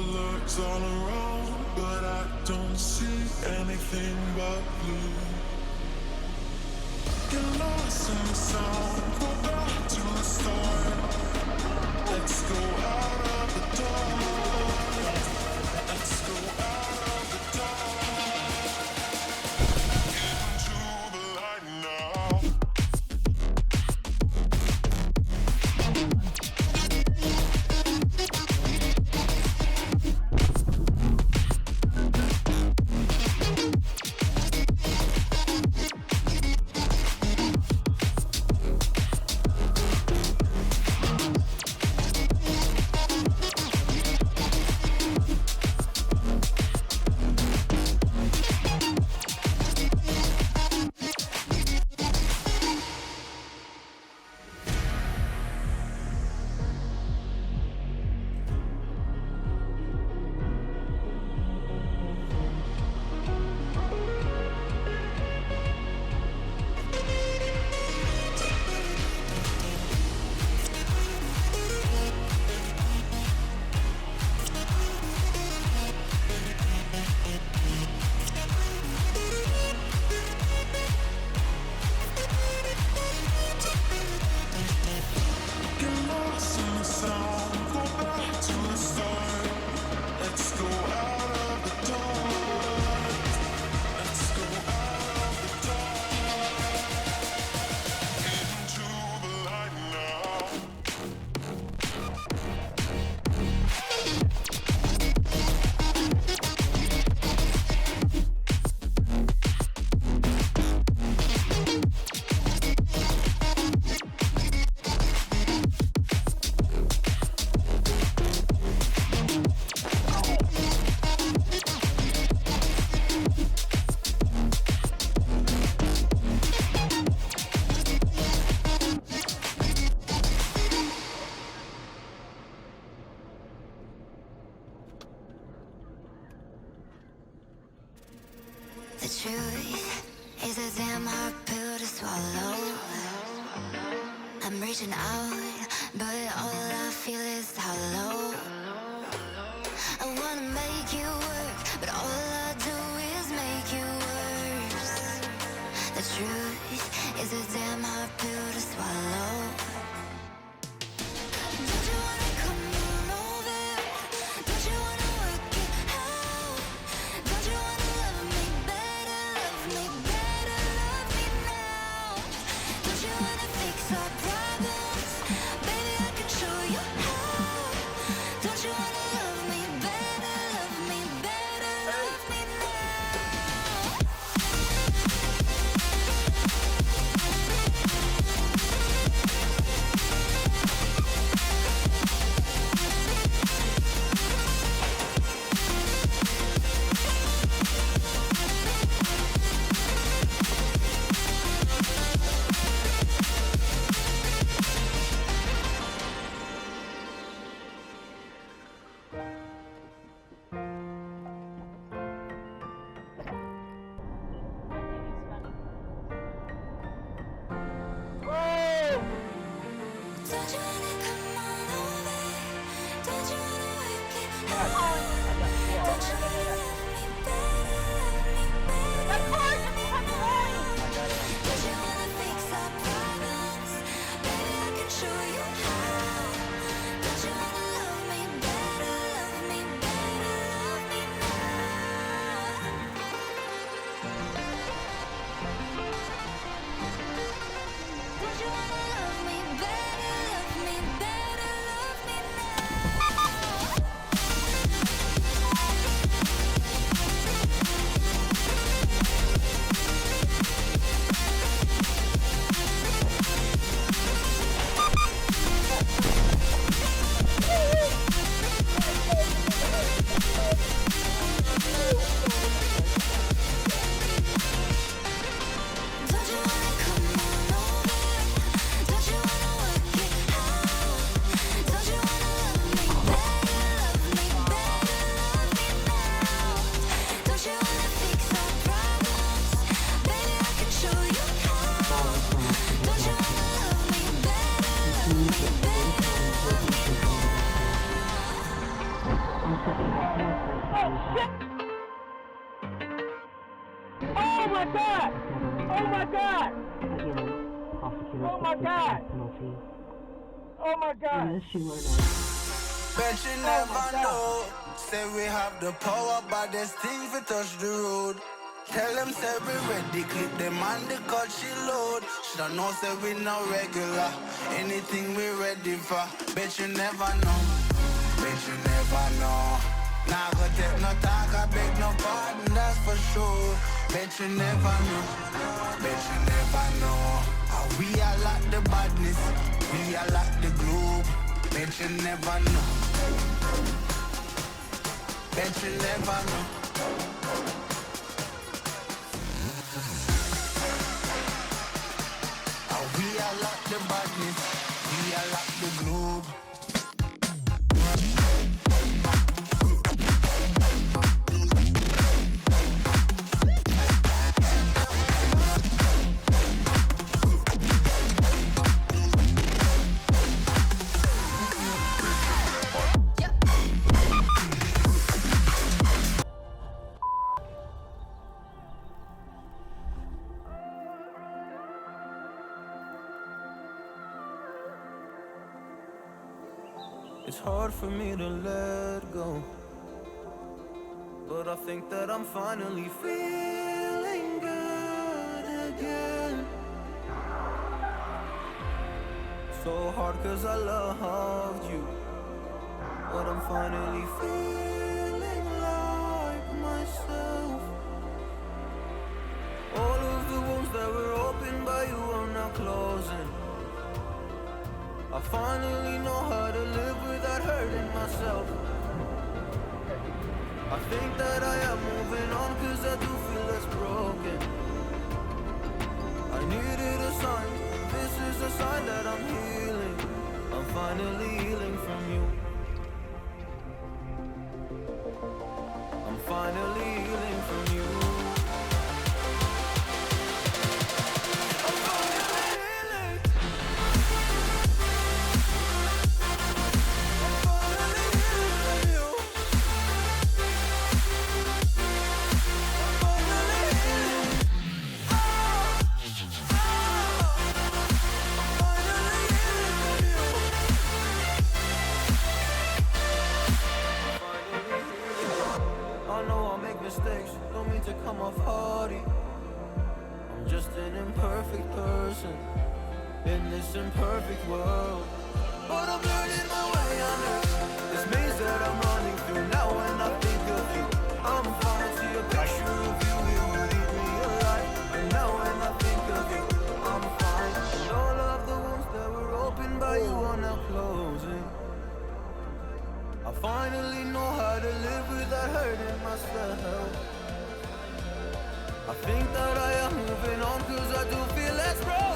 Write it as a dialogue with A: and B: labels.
A: colors all around, but I don't see anything but blue. Get lost in the sound, go back to the start. Let's go out of the dark. Let's go out of the dark. Into the light now.
B: The truth is a damn hard pill to swallow. I'm reaching out, but all I feel is hollow. I wanna make you work, but all I do is make you worse. The truth is a damn hard pill to swallow. Don't you wanna come on over? Don't you wanna work it out? Don't you wanna love me better, love me better, love me now? Don't you wanna fix our problems? Baby, I can show you how. Don't you wanna love me better, love me better, love me now? Don't you wanna come on over? Don't you wanna work it out? Don't you wanna love me better, love me now? Don't you wanna fix our problems? Baby, I can show you how. Don't you wanna love me better, love
C: Oh my god! Oh my god! Oh my god! Oh my god!
A: Bet you never know. Say we have the power, but there's things we touch the road. Tell them say we ready, clip them on the cut she load. She don't know say we not regular. Anything we ready for. Bet you never know. Bet you never know. Nah go take no talk, I beg no pardon, that's for sure. Bet you never know. Bet you never know. How we are like the badness, we are like the globe. Bet you never know. Bet you never know. How we are like the badness, we are like the globe. It's hard for me to let go, but I think that I'm finally feeling good again. So hard cause I loved you, but I'm finally feeling like myself. All of the wounds that were opened by you are now closing. I finally know how to live without hurting myself. I think that I am moving on cause I do feel less broken. I needed a sign, this is a sign that I'm healing. I'm finally healing from you. I'm finally healing from you. I'm finally healing. Mistakes, don't mean to come off hardy. I'm just an imperfect person in this imperfect world, but I'm learning my way under this maze that I'm running through. Now when I think of you, I'm fine. See a picture of you, it would eat me alive. And now when I think of you, I'm fine. And all of the wounds that were opened by you are now closing. I finally know how to live without hurting myself. I think that I am moving on cause I do feel less broken.